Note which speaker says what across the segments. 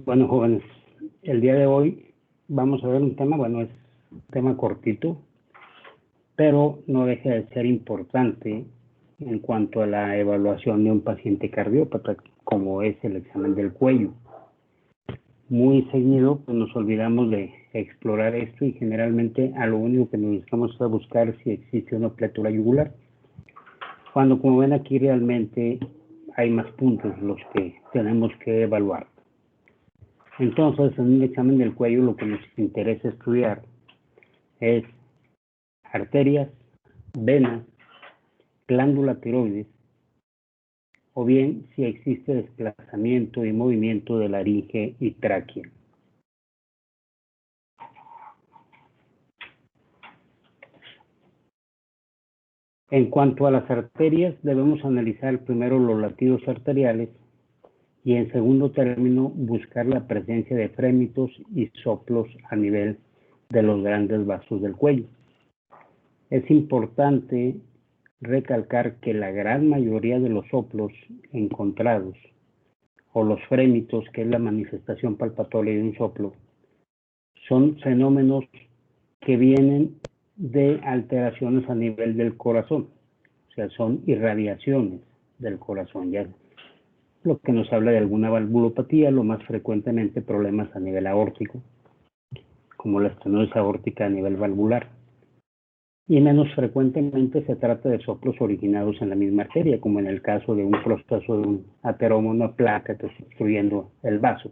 Speaker 1: Bueno, jóvenes, el día de hoy vamos a ver un tema, bueno, es un tema cortito, pero no deja de ser importante en cuanto a la evaluación de un paciente cardiópata, como es el examen del cuello. Muy seguido pues, nos olvidamos de explorar esto y generalmente a lo único que nos dedicamos es a buscar si existe una pletura yugular. Cuando, como ven aquí, realmente hay más puntos los que tenemos que evaluar. Entonces, en un examen del cuello lo que nos interesa estudiar es arterias, venas, glándula tiroides, o bien si existe desplazamiento y movimiento de laringe y tráquea. En cuanto a las arterias, debemos analizar primero los latidos arteriales y en segundo término buscar la presencia de frémitos y soplos a nivel de los grandes vasos del cuello. Es importante recalcar que la gran mayoría de los soplos encontrados o los frémitos, que es la manifestación palpatoria de un soplo, son fenómenos que vienen de alteraciones a nivel del corazón, o sea, son irradiaciones del corazón, ya lo que nos habla de alguna valvulopatía, lo más frecuentemente problemas a nivel aórtico, como la estenosis aórtica a nivel valvular. Y menos frecuentemente se trata de soplos originados en la misma arteria, como en el caso de un proceso de un ateroma, una placa que está obstruyendo el vaso.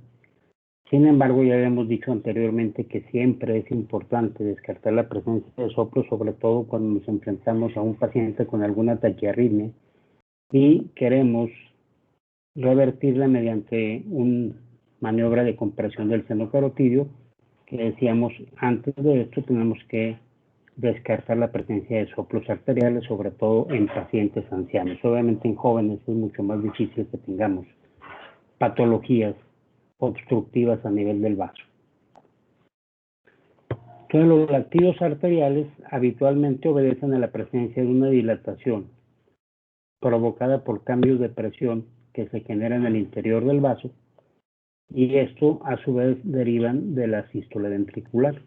Speaker 1: Sin embargo, ya habíamos dicho anteriormente que siempre es importante descartar la presencia de soplos, sobre todo cuando nos enfrentamos a un paciente con alguna taquiarritmia y queremos revertirla mediante una maniobra de compresión del seno carotidio, que decíamos antes de esto tenemos que descartar la presencia de soplos arteriales, sobre todo en pacientes ancianos. Obviamente en jóvenes es mucho más difícil que tengamos patologías obstructivas a nivel del vaso. Entonces, los latidos arteriales habitualmente obedecen a la presencia de una dilatación provocada por cambios de presión que se generan en el interior del vaso, y esto a su vez derivan de la sístole ventricular.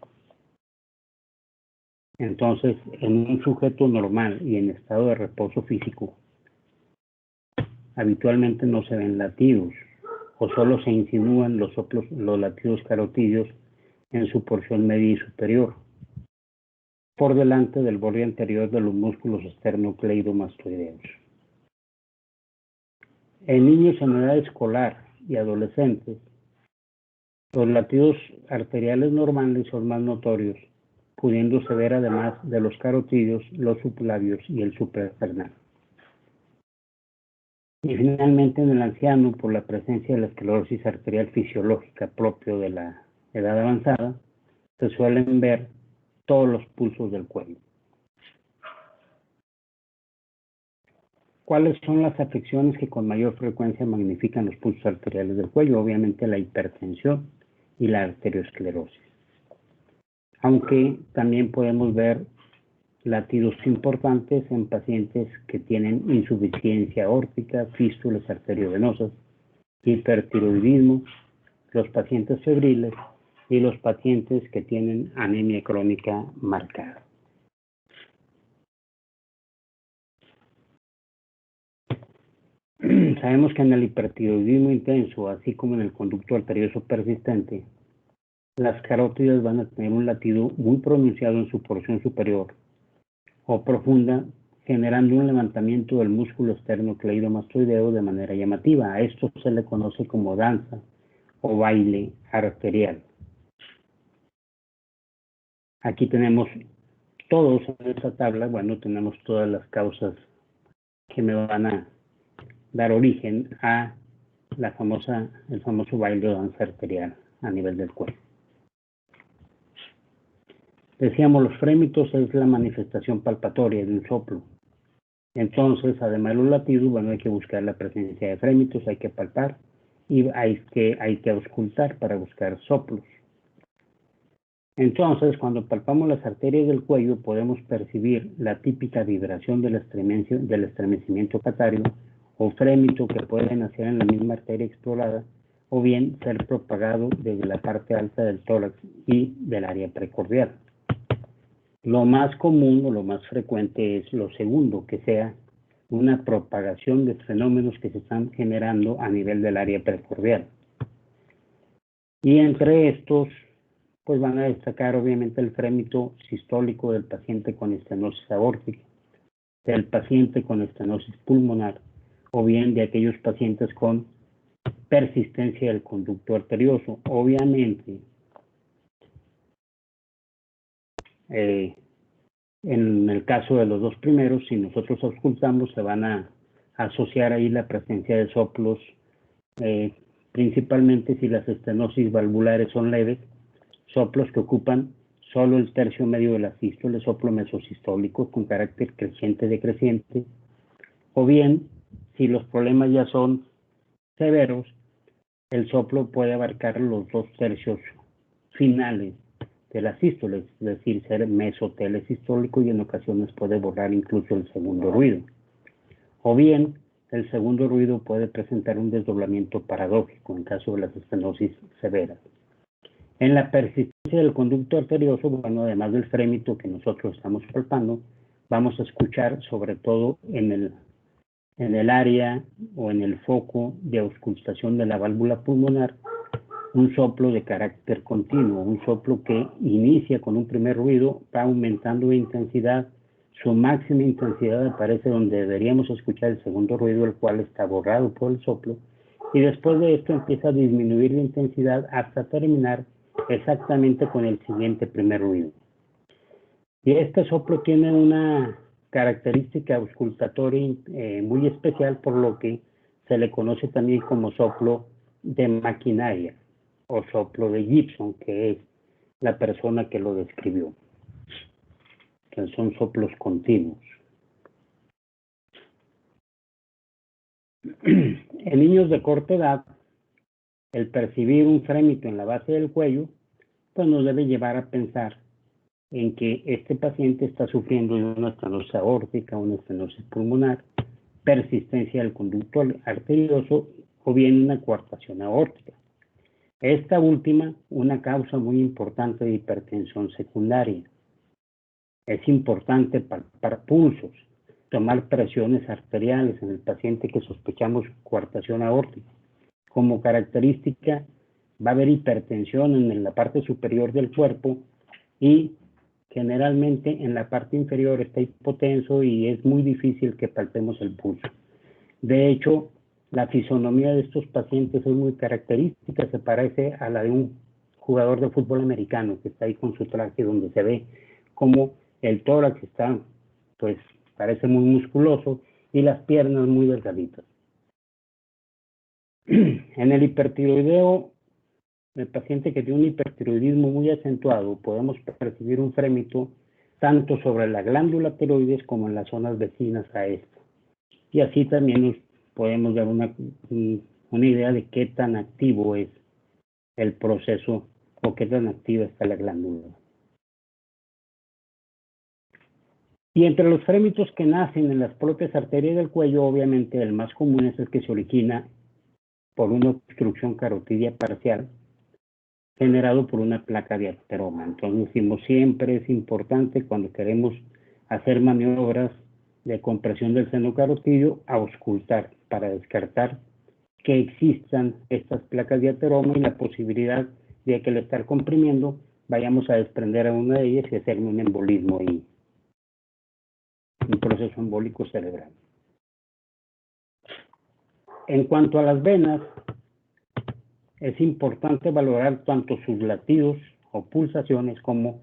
Speaker 1: Entonces, en un sujeto normal y en estado de reposo físico, habitualmente no se ven latidos o solo se insinúan los latidos carotídeos en su porción media y superior, por delante del borde anterior de los músculos esternocleidomastoideos. En niños en edad escolar y adolescentes, los latidos arteriales normales son más notorios, pudiéndose ver además de los carotídeos, los sublabios y el supraesternal. Y finalmente en el anciano, por la presencia de la esclerosis arterial fisiológica propio de la edad avanzada, se suelen ver todos los pulsos del cuello. ¿Cuáles son las afecciones que con mayor frecuencia magnifican los pulsos arteriales del cuello? Obviamente la hipertensión y la arteriosclerosis. Aunque también podemos ver latidos importantes en pacientes que tienen insuficiencia aórtica, fístulas arteriovenosas, hipertiroidismo, los pacientes febriles y los pacientes que tienen anemia crónica marcada. Sabemos que en el hipertiroidismo intenso, así como en el conducto arterioso persistente, las carótidas van a tener un latido muy pronunciado en su porción superior o profunda, generando un levantamiento del músculo esternocleidomastoideo de manera llamativa. A esto se le conoce como danza o baile arterial. Aquí tenemos todos en esta tabla, bueno, tenemos todas las causas que me van a dar origen a el famoso baile o danza arterial a nivel del cuello. Decíamos, los frémitos es la manifestación palpatoria de un soplo. Entonces, además de los latidos, bueno, hay que buscar la presencia de frémitos, hay que palpar y hay que auscultar para buscar soplos. Entonces, cuando palpamos las arterias del cuello, podemos percibir la típica vibración del estremecimiento catario o frémito que pueden hacer en la misma arteria explorada, o bien ser propagado desde la parte alta del tórax y del área precordial. Lo más común o lo más frecuente es lo segundo, que sea una propagación de fenómenos que se están generando a nivel del área precordial. Y entre estos, pues van a destacar obviamente el frémito sistólico del paciente con estenosis aórtica, del paciente con estenosis pulmonar, o bien de aquellos pacientes con persistencia del conducto arterioso. Obviamente, en el caso de los dos primeros, si nosotros auscultamos, se van a asociar ahí la presencia de soplos, principalmente si las estenosis valvulares son leves, soplos que ocupan solo el tercio medio de la sístole, soplo mesosistólico con carácter creciente-decreciente, o bien, si los problemas ya son severos, el soplo puede abarcar los 2/3 finales de la sístole, es decir, ser mesotelesistólico, y en ocasiones puede borrar incluso el segundo ruido. O bien, el segundo ruido puede presentar un desdoblamiento paradójico en caso de las estenosis severas. En la persistencia del conducto arterioso, bueno, además del frémito que nosotros estamos palpando, vamos a escuchar sobre todo en el área o en el foco de auscultación de la válvula pulmonar, un soplo de carácter continuo, un soplo que inicia con un primer ruido, va aumentando de intensidad, su máxima intensidad aparece donde deberíamos escuchar el segundo ruido, el cual está borrado por el soplo, y después de esto empieza a disminuir la intensidad hasta terminar exactamente con el siguiente primer ruido. Y este soplo tiene una característica auscultatoria muy especial, por lo que se le conoce también como soplo de maquinaria o soplo de Gibson, que es la persona que lo describió. Que son soplos continuos. En niños de corta edad, el percibir un frémito en la base del cuello, pues nos debe llevar a pensar en que este paciente está sufriendo de una estenosis aórtica, una estenosis pulmonar, persistencia del conducto arterioso o bien una coartación aórtica. Esta última, una causa muy importante de hipertensión secundaria. Es importante palpar pulsos, tomar presiones arteriales en el paciente que sospechamos coartación aórtica. Como característica, va a haber hipertensión en la parte superior del cuerpo y generalmente en la parte inferior está hipotenso y es muy difícil que palpemos el pulso. De hecho, la fisonomía de estos pacientes es muy característica, se parece a la de un jugador de fútbol americano que está ahí con su traje, donde se ve como el tórax está, pues, parece muy musculoso y las piernas muy delgaditas. En el hipertiroideo, el paciente que tiene un hipertiroidismo muy acentuado, podemos percibir un frémito tanto sobre la glándula tiroides como en las zonas vecinas a esta. Y así también nos podemos dar una idea de qué tan activo es el proceso o qué tan activa está la glándula. Y entre los frémitos que nacen en las propias arterias del cuello, obviamente el más común es el que se origina por una obstrucción carotidia parcial generado por una placa de ateroma. Entonces decimos, siempre es importante cuando queremos hacer maniobras de compresión del seno carotidio, auscultar para descartar que existan estas placas de ateroma y la posibilidad de que al estar comprimiendo vayamos a desprender a una de ellas y hacer un embolismo ahí, un proceso embólico cerebral. En cuanto a las venas, es importante valorar tanto sus latidos o pulsaciones como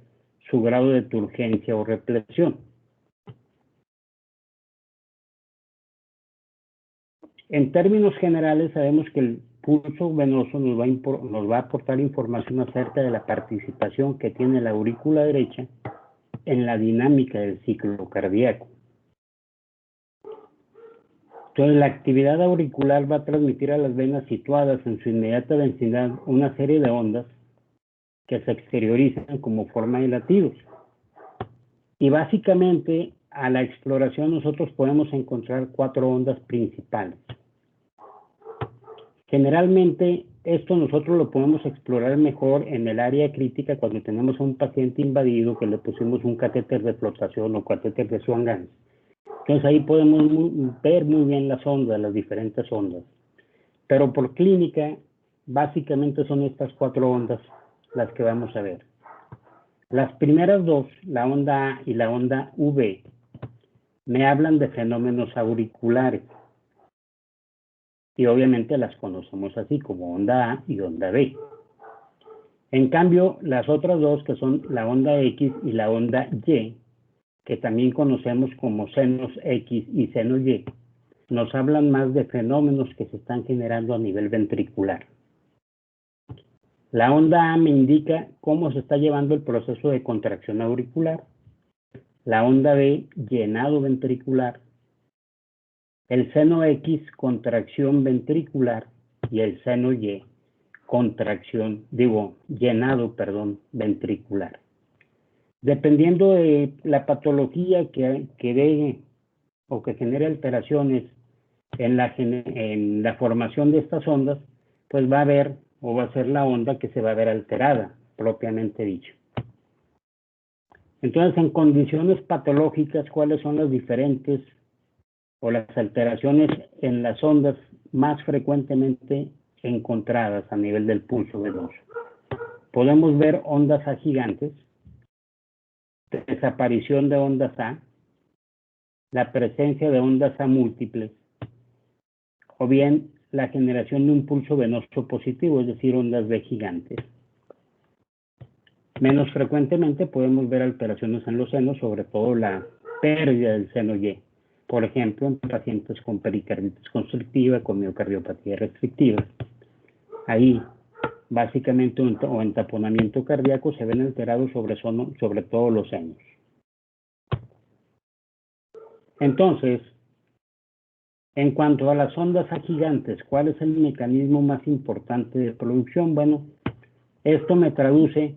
Speaker 1: su grado de turgencia o represión. En términos generales, sabemos que el pulso venoso nos va a aportar información acerca de la participación que tiene la aurícula derecha en la dinámica del ciclo cardíaco. Entonces, la actividad auricular va a transmitir a las venas situadas en su inmediata densidad una serie de ondas que se exteriorizan como forma de latidos. Y básicamente, a la exploración nosotros podemos encontrar 4 ondas principales. Generalmente, esto nosotros lo podemos explorar mejor en el área crítica cuando tenemos a un paciente invadido que le pusimos un catéter de flotación o catéter de Swan-Ganz. Entonces ahí podemos ver muy bien las ondas, las diferentes ondas. Pero por clínica, básicamente son estas 4 ondas las que vamos a ver. Las primeras 2, la onda A y la onda V, me hablan de fenómenos auriculares. Y obviamente las conocemos así como onda A y onda B. En cambio, las otras 2, que son la onda X y la onda Y, que también conocemos como senos X y senos Y, nos hablan más de fenómenos que se están generando a nivel ventricular. La onda A me indica cómo se está llevando el proceso de contracción auricular. La onda B, llenado ventricular. El seno X, contracción ventricular. Y el seno Y, llenado ventricular. Dependiendo de la patología que dé o que genere alteraciones en la formación de estas ondas, pues va a haber o va a ser la onda que se va a ver alterada, propiamente dicho. Entonces, en condiciones patológicas, ¿cuáles son las diferentes o las alteraciones en las ondas más frecuentemente encontradas a nivel del pulso venoso? Podemos ver ondas A gigantes, desaparición de ondas A, la presencia de ondas A múltiples, o bien la generación de un pulso venoso positivo, es decir, ondas B gigantes. Menos frecuentemente podemos ver alteraciones en los senos, sobre todo la pérdida del seno Y. Por ejemplo, en pacientes con pericarditis constrictiva, con miocardiopatía restrictiva. Ahí, básicamente, o en taponamiento cardíaco, se ven alterados sobre todo los senos. Entonces, en cuanto a las ondas A gigantes, ¿cuál es el mecanismo más importante de producción? Bueno, esto me traduce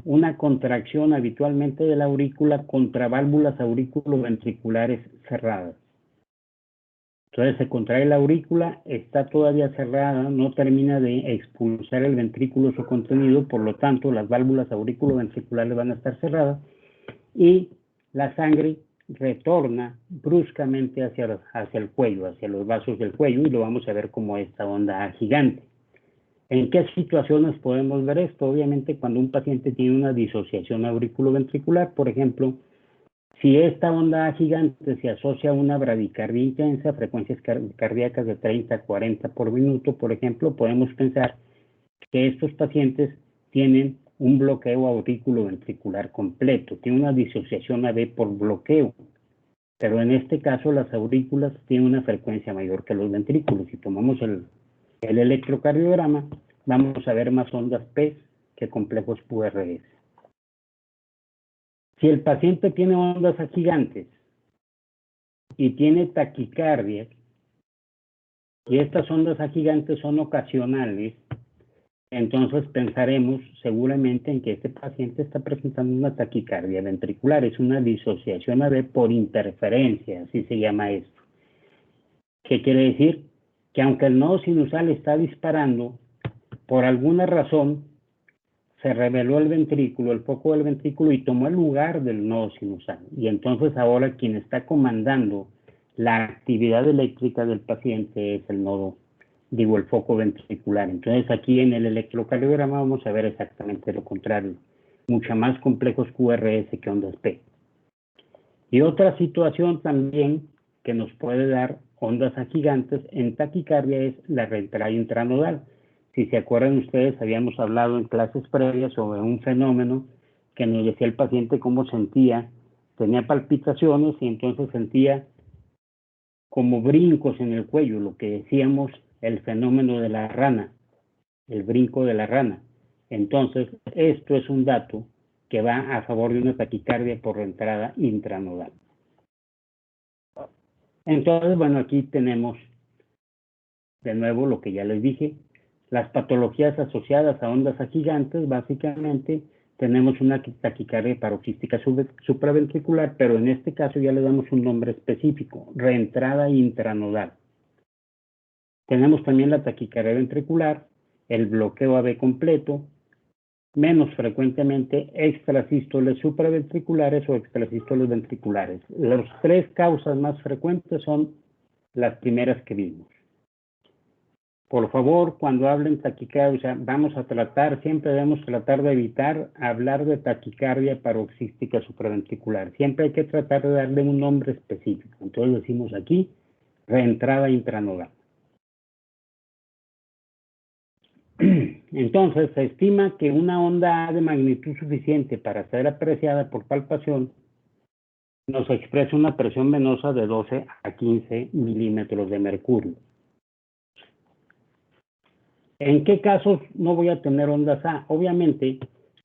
Speaker 1: una contracción habitualmente de la aurícula contra válvulas auriculoventriculares cerradas. Entonces se contrae la aurícula, está todavía cerrada, no termina de expulsar el ventrículo su contenido, por lo tanto las válvulas auriculoventriculares van a estar cerradas y la sangre retorna bruscamente hacia el cuello, hacia los vasos del cuello, y lo vamos a ver como esta onda gigante. ¿En qué situaciones podemos ver esto? Obviamente cuando un paciente tiene una disociación auriculoventricular, por ejemplo, si esta onda gigante se asocia a una bradicardia intensa, frecuencias cardíacas de 30 a 40 por minuto, por ejemplo, podemos pensar que estos pacientes tienen un bloqueo auriculoventricular completo, tiene una disociación AB por bloqueo, pero en este caso las aurículas tienen una frecuencia mayor que los ventrículos. Si tomamos el electrocardiograma, vamos a ver más ondas P que complejos QRS. Si el paciente tiene ondas gigantes y tiene taquicardia, y estas ondas gigantes son ocasionales, entonces pensaremos seguramente en que este paciente está presentando una taquicardia ventricular. Es una disociación AB por interferencia, así se llama esto. ¿Qué quiere decir? Que aunque el nodo sinusal está disparando, por alguna razón se reveló el ventrículo, el foco del ventrículo, y tomó el lugar del nodo sinusal. Y entonces ahora quien está comandando la actividad eléctrica del paciente es el foco ventricular. Entonces aquí en el electrocardiograma vamos a ver exactamente lo contrario. Mucho más complejos QRS que ondas P. Y otra situación también que nos puede dar ondas gigantes en taquicardia es la reentrada intranodal. Si se acuerdan ustedes, habíamos hablado en clases previas sobre un fenómeno que nos decía el paciente cómo sentía, tenía palpitaciones y entonces sentía como brincos en el cuello, lo que decíamos el fenómeno de la rana, el brinco de la rana. Entonces, esto es un dato que va a favor de una taquicardia por entrada intranodal. Entonces, bueno, aquí tenemos de nuevo lo que ya les dije. Las patologías asociadas a ondas gigantes, básicamente, tenemos una taquicardia paroxística supraventricular, pero en este caso ya le damos un nombre específico, reentrada intranodal. Tenemos también la taquicardia ventricular, el bloqueo AB completo, menos frecuentemente extrasístoles supraventriculares o extrasístoles ventriculares. Las tres causas más frecuentes son las primeras que vimos. Por favor, cuando hablen taquicardia, siempre debemos tratar de evitar hablar de taquicardia paroxística supraventricular. Siempre hay que tratar de darle un nombre específico. Entonces decimos aquí, reentrada intranodal. Entonces, se estima que una onda A de magnitud suficiente para ser apreciada por palpación nos expresa una presión venosa de 12 a 15 milímetros de mercurio. ¿En qué casos no voy a tener ondas A? Obviamente,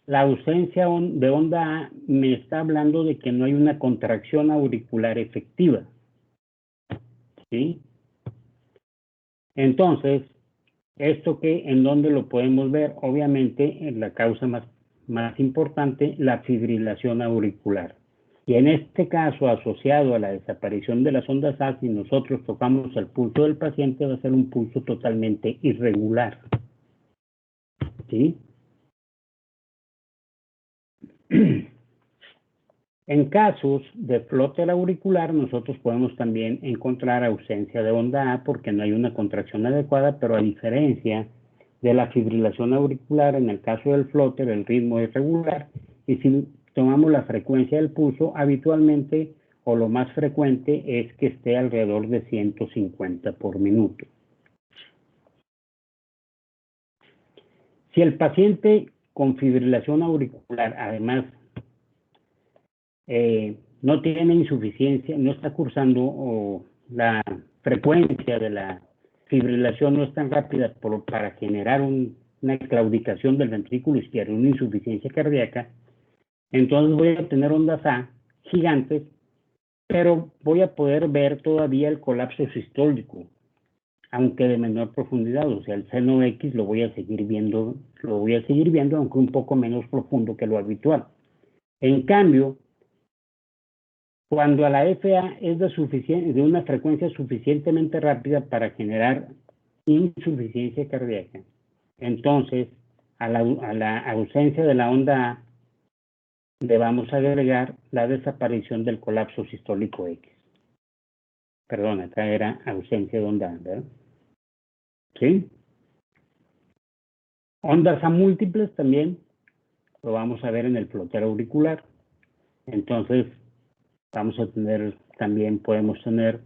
Speaker 1: la ausencia de onda A me está hablando de que no hay una contracción auricular efectiva. ¿Sí? Entonces, ¿en dónde lo podemos ver? Obviamente, en la causa más importante, la fibrilación auricular. Y en este caso, asociado a la desaparición de las ondas A, si nosotros tocamos el pulso del paciente, va a ser un pulso totalmente irregular. ¿Sí? En casos de flóter auricular, nosotros podemos también encontrar ausencia de onda A porque no hay una contracción adecuada, pero a diferencia de la fibrilación auricular, en el caso del flóter, el ritmo es regular, y si tomamos la frecuencia del pulso, habitualmente, o lo más frecuente, es que esté alrededor de 150 por minuto. Si el paciente con fibrilación auricular, además, no tiene insuficiencia, no está cursando, o la frecuencia de la fibrilación no es tan rápida para generar una claudicación del ventrículo izquierdo, una insuficiencia cardíaca, entonces voy a tener ondas A gigantes, pero voy a poder ver todavía el colapso sistólico, aunque de menor profundidad, o sea, el seno X lo voy a seguir viendo, aunque un poco menos profundo que lo habitual. En cambio, cuando la FA es de una frecuencia suficientemente rápida para generar insuficiencia cardíaca, entonces a la ausencia de la onda A le vamos a agregar la desaparición del colapso sistólico X. Perdón, acá era ausencia de onda A, ¿verdad? ¿Sí? Ondas A múltiples también lo vamos a ver en el flóter auricular. Entonces, podemos tener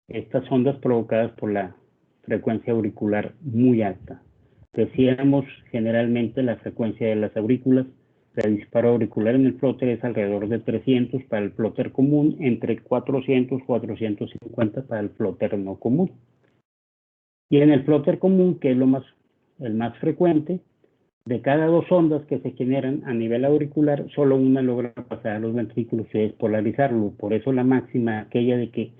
Speaker 1: estas ondas provocadas por la frecuencia auricular muy alta. Decíamos generalmente la frecuencia de las aurículas, el disparo auricular en el flóter es alrededor de 300 para el flóter común, entre 400 y 450 para el flóter no común. Y en el flóter común, que es el más frecuente, de cada dos ondas que se generan a nivel auricular, solo una logra pasar a los ventrículos y despolarizarlo. Por eso la máxima, aquella de que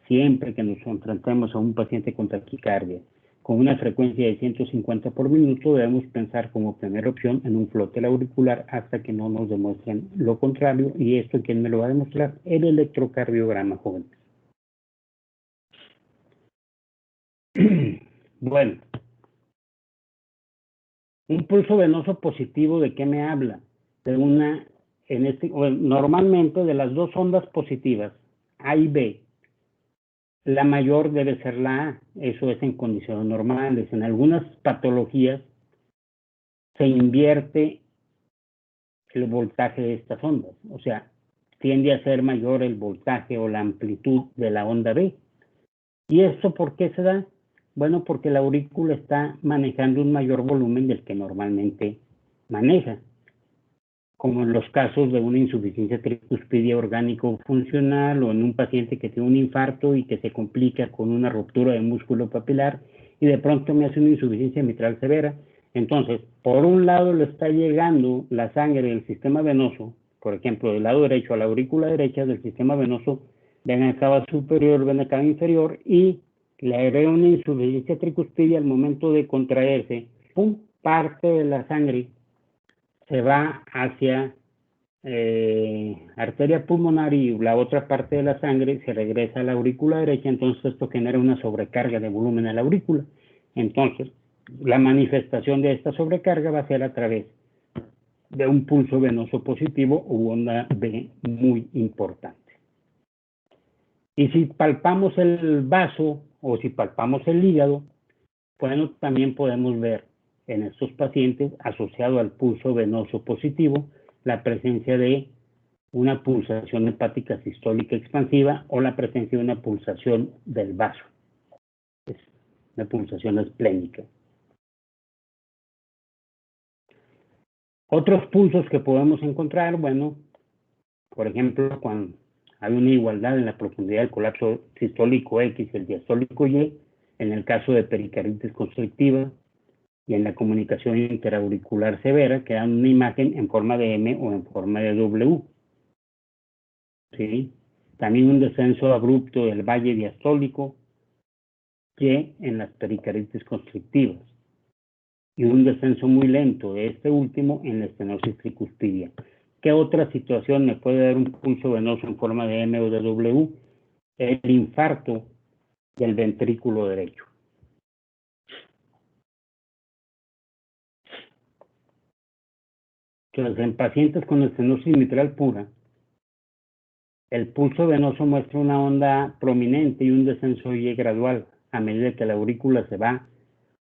Speaker 1: siempre que nos enfrentemos a un paciente con taquicardia, con una frecuencia de 150 por minuto, debemos pensar como primera opción en un flóter auricular hasta que no nos demuestren lo contrario. ¿Y esto quién me lo va a demostrar? El electrocardiograma, jóvenes. Bueno, un pulso venoso positivo, ¿de qué me habla? Normalmente de las dos ondas positivas, A y B, la mayor debe ser la A, eso es en condiciones normales. En algunas patologías se invierte el voltaje de estas ondas, o sea, tiende a ser mayor el voltaje o la amplitud de la onda B. ¿Y esto por qué se da? Bueno, porque la aurícula está manejando un mayor volumen del que normalmente maneja, como en los casos de una insuficiencia tricuspidia orgánico funcional o en un paciente que tiene un infarto y que se complica con una ruptura de músculo papilar y de pronto me hace una insuficiencia mitral severa. Entonces, por un lado le está llegando la sangre del sistema venoso, por ejemplo, del lado derecho a la aurícula derecha del sistema venoso, vena cava superior, vena cava inferior, y le agrega una insuficiencia tricuspidia al momento de contraerse, ¡pum!, parte de la sangre se va hacia arteria pulmonar y la otra parte de la sangre se regresa a la aurícula derecha, entonces esto genera una sobrecarga de volumen a la aurícula. Entonces, la manifestación de esta sobrecarga va a ser a través de un pulso venoso positivo u onda B muy importante. Y si palpamos el vaso o si palpamos el hígado, bueno, también podemos ver en estos pacientes, asociado al pulso venoso positivo, la presencia de una pulsación hepática sistólica expansiva o la presencia de una pulsación del vaso. Es una pulsación esplénica. Otros pulsos que podemos encontrar, bueno, por ejemplo, cuando hay una igualdad en la profundidad del colapso sistólico X y el diastólico Y, en el caso de pericarditis constrictiva y en la comunicación interauricular severa, que dan una imagen en forma de M o en forma de W. ¿Sí? También un descenso abrupto del valle diastólico Y en las pericarditis constrictivas y un descenso muy lento de este último en la estenosis tricuspidia. ¿Qué otra situación me puede dar un pulso venoso en forma de M o de W? El infarto del ventrículo derecho. Entonces, en pacientes con estenosis mitral pura, el pulso venoso muestra una onda prominente y un descenso Y gradual a medida que la aurícula se va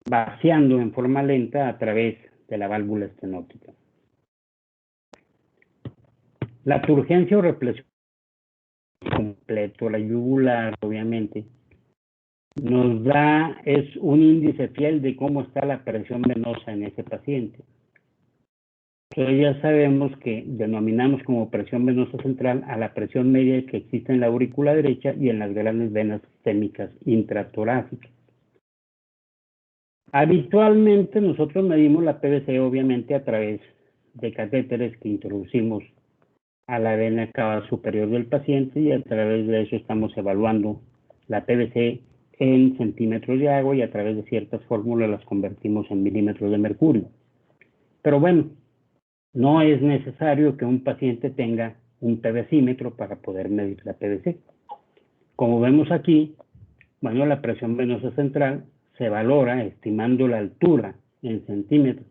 Speaker 1: vaciando en forma lenta a través de la válvula estenótica. La turgencia o represión completo, la yugular, obviamente, es un índice fiel de cómo está la presión venosa en ese paciente. Entonces ya sabemos que denominamos como presión venosa central a la presión media que existe en la aurícula derecha y en las grandes venas sistémicas intratorácicas. Habitualmente nosotros medimos la PVC obviamente a través de catéteres que introducimos a la vena cava superior del paciente y a través de eso estamos evaluando la PVC en centímetros de agua y a través de ciertas fórmulas las convertimos en milímetros de mercurio. Pero bueno, no es necesario que un paciente tenga un PVCímetro para poder medir la PVC. Como vemos aquí, bueno, la presión venosa central se valora estimando la altura en centímetros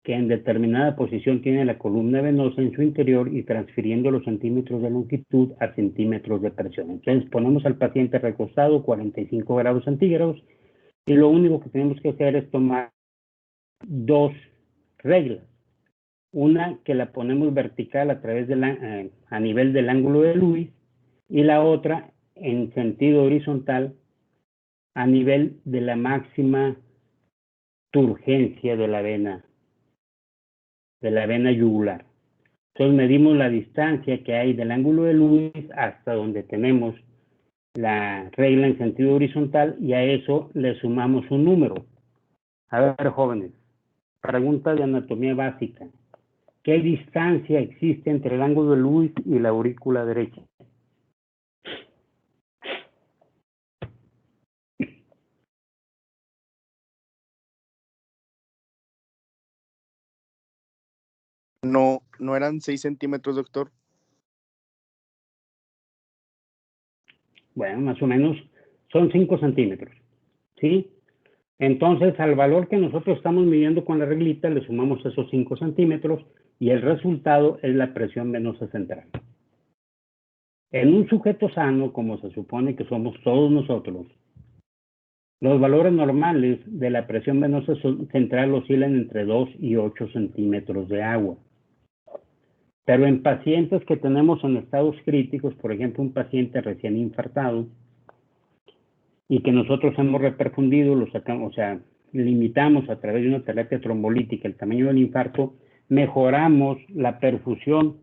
Speaker 1: que en determinada posición tiene la columna venosa en su interior y transfiriendo los centímetros de longitud a centímetros de presión. Entonces ponemos al paciente recostado 45 grados centígrados y lo único que tenemos que hacer es tomar dos reglas. Una que la ponemos vertical a través de a nivel del ángulo de Lewis y la otra en sentido horizontal a nivel de la máxima turgencia de la vena yugular. Entonces medimos la distancia que hay del ángulo de Lewis hasta donde tenemos la regla en sentido horizontal y a eso le sumamos un número. A ver, jóvenes, pregunta de anatomía básica. ¿Qué distancia existe entre el ángulo de Lewis y la aurícula derecha?
Speaker 2: No eran 6 centímetros, doctor.
Speaker 1: Bueno, más o menos son 5 centímetros, ¿sí? Entonces, al valor que nosotros estamos midiendo con la reglita, le sumamos esos 5 centímetros y el resultado es la presión venosa central. En un sujeto sano, como se supone que somos todos nosotros, los valores normales de la presión venosa central oscilan entre 2 y 8 centímetros de agua. Pero en pacientes que tenemos en estados críticos, por ejemplo, un paciente recién infartado, y que nosotros hemos reperfundido, lo sacamos, o sea, limitamos a través de una terapia trombolítica el tamaño del infarto, mejoramos la perfusión,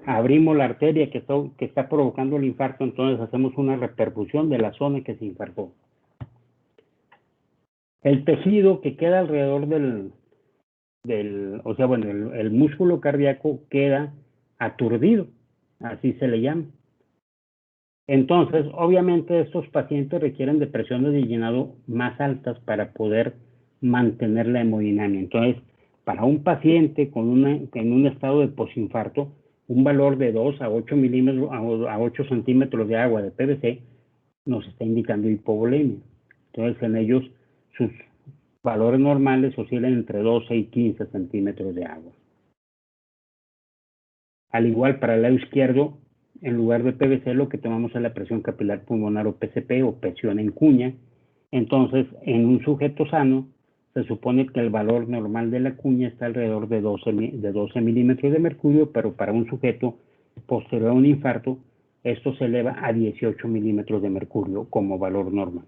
Speaker 1: abrimos la arteria que está provocando el infarto, entonces hacemos una reperfusión de la zona que se infartó. El tejido que queda alrededor el músculo cardíaco queda aturdido, así se le llama. Entonces, obviamente, estos pacientes requieren de presiones de llenado más altas para poder mantener la hemodinamia. Entonces, para un paciente en un estado de posinfarto, un valor de 2 a 8 milímetros a 8 centímetros de agua de PVC nos está indicando hipovolemia. Entonces, en ellos sus valores normales oscilan entre 12 y 15 centímetros de agua. Al igual, para el lado izquierdo, en lugar de PVC, lo que tomamos es la presión capilar pulmonar o PCP o presión en cuña. Entonces, en un sujeto sano, se supone que el valor normal de la cuña está alrededor de 12 milímetros de mercurio, pero para un sujeto posterior a un infarto, esto se eleva a 18 milímetros de mercurio como valor normal.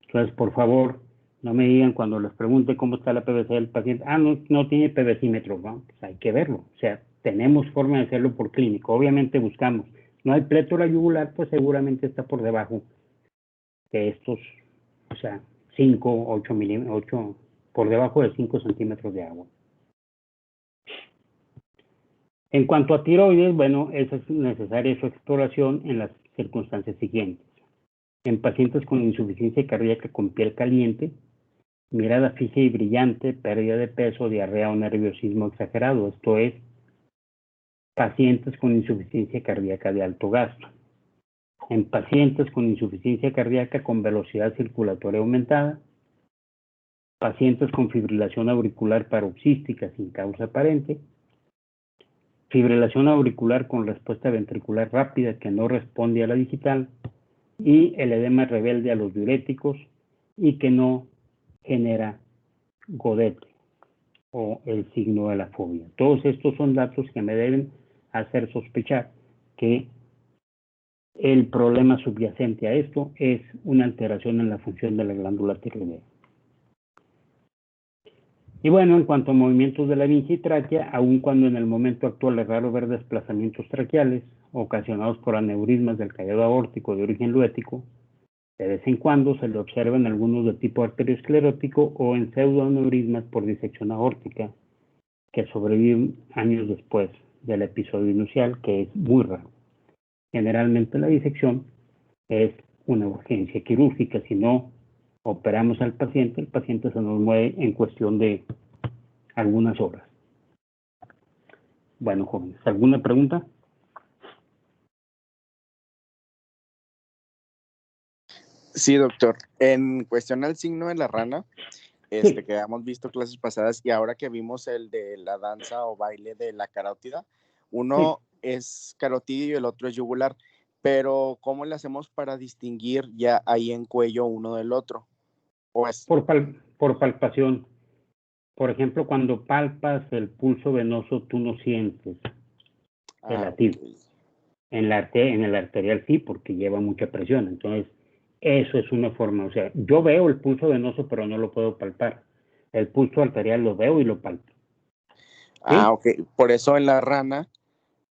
Speaker 1: Entonces, por favor, no me digan cuando les pregunte cómo está la PVC del paciente, no tiene PVCímetro, ¿no? Pues hay que verlo. O sea, tenemos forma de hacerlo por clínico. Obviamente buscamos. No hay plétora yugular, pues seguramente está por debajo de estos, o sea, 8 milímetros, por debajo de 5 centímetros de agua. En cuanto a tiroides, bueno, es necesaria su exploración en las circunstancias siguientes. En pacientes con insuficiencia cardíaca con piel caliente, mirada fija y brillante, pérdida de peso, diarrea o nerviosismo exagerado. Esto es, pacientes con insuficiencia cardíaca de alto gasto. En pacientes con insuficiencia cardíaca con velocidad circulatoria aumentada, pacientes con fibrilación auricular paroxística sin causa aparente, fibrilación auricular con respuesta ventricular rápida que no responde a la digital, y el edema rebelde a los diuréticos y que no genera godete o el signo de la fobia. Todos estos son datos que me deben hacer sospechar que el problema subyacente a esto es una alteración en la función de la glándula tiroidea. Y bueno, en cuanto a movimientos de la laringe y tráquea, aun cuando en el momento actual es raro ver desplazamientos traqueales ocasionados por aneurismas del callado aórtico de origen luético, de vez en cuando se le observan algunos de tipo arteriosclerótico o en pseudoaneurismas por disección aórtica que sobreviven años después del episodio inicial, que es muy raro. Generalmente la disección es una urgencia quirúrgica. Si no operamos al paciente, el paciente se nos muere en cuestión de algunas horas. Bueno, jóvenes, ¿alguna pregunta?
Speaker 2: Sí, doctor. En cuestión al signo de la rana,
Speaker 1: Sí.
Speaker 2: que hemos visto clases pasadas y ahora que vimos el de la danza o baile de la carótida, uno es carotidio y el otro es yugular, pero ¿cómo le hacemos para distinguir ya ahí en cuello uno del otro? ¿O es?
Speaker 1: Por palpación. Por ejemplo, cuando palpas el pulso venoso, tú no sientes el latido.
Speaker 2: Okay.
Speaker 1: En el arterial sí, porque lleva mucha presión. Entonces, eso es una forma. O sea, yo veo el pulso venoso, pero no lo puedo palpar. El pulso arterial lo veo y lo palpo. ¿Sí?
Speaker 2: Ok. Por eso en la rana,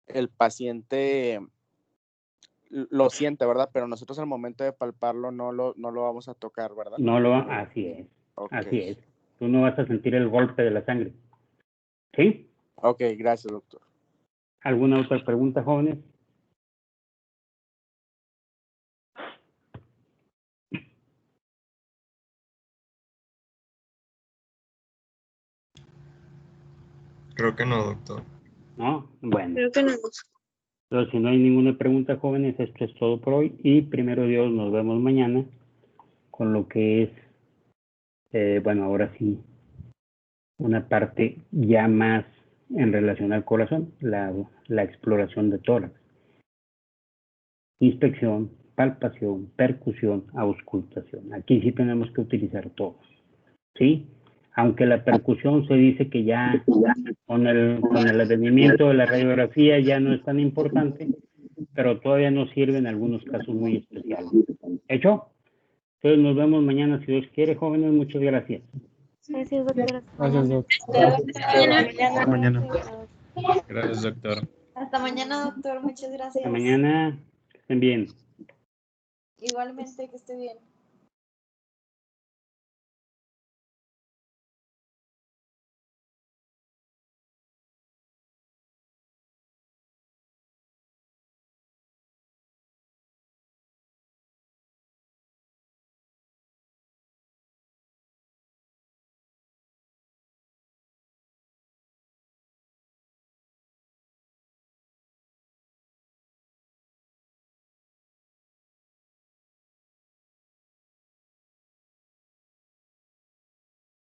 Speaker 2: el paciente lo siente, ¿verdad? Pero nosotros al momento de palparlo no lo vamos a tocar, ¿verdad?
Speaker 1: Así es.
Speaker 2: Okay.
Speaker 1: Así es. Tú no vas a sentir el golpe de la sangre. ¿Sí?
Speaker 2: Ok, gracias, doctor.
Speaker 1: ¿Alguna otra pregunta, jóvenes?
Speaker 3: Creo que no, doctor.
Speaker 1: ¿No? Bueno.
Speaker 4: Creo que no.
Speaker 1: Pero si no hay ninguna pregunta, jóvenes, esto es todo por hoy. Y primero Dios, nos vemos mañana con lo que es, bueno, ahora sí, una parte ya más en relación al corazón, la exploración de tórax. Inspección, palpación, percusión, auscultación. Aquí sí tenemos que utilizar todos, ¿sí? Aunque la percusión se dice que ya con el advenimiento de la radiografía ya no es tan importante, pero todavía nos sirve en algunos casos muy especiales. ¿Hecho? Entonces nos vemos mañana si Dios quiere, jóvenes. Muchas gracias.
Speaker 4: Gracias, doctora.
Speaker 3: Gracias, doctor.
Speaker 4: Hasta mañana.
Speaker 3: Gracias, doctor.
Speaker 4: Hasta mañana, doctor. Muchas gracias.
Speaker 1: Hasta mañana. Que estén bien.
Speaker 4: Igualmente, que esté bien.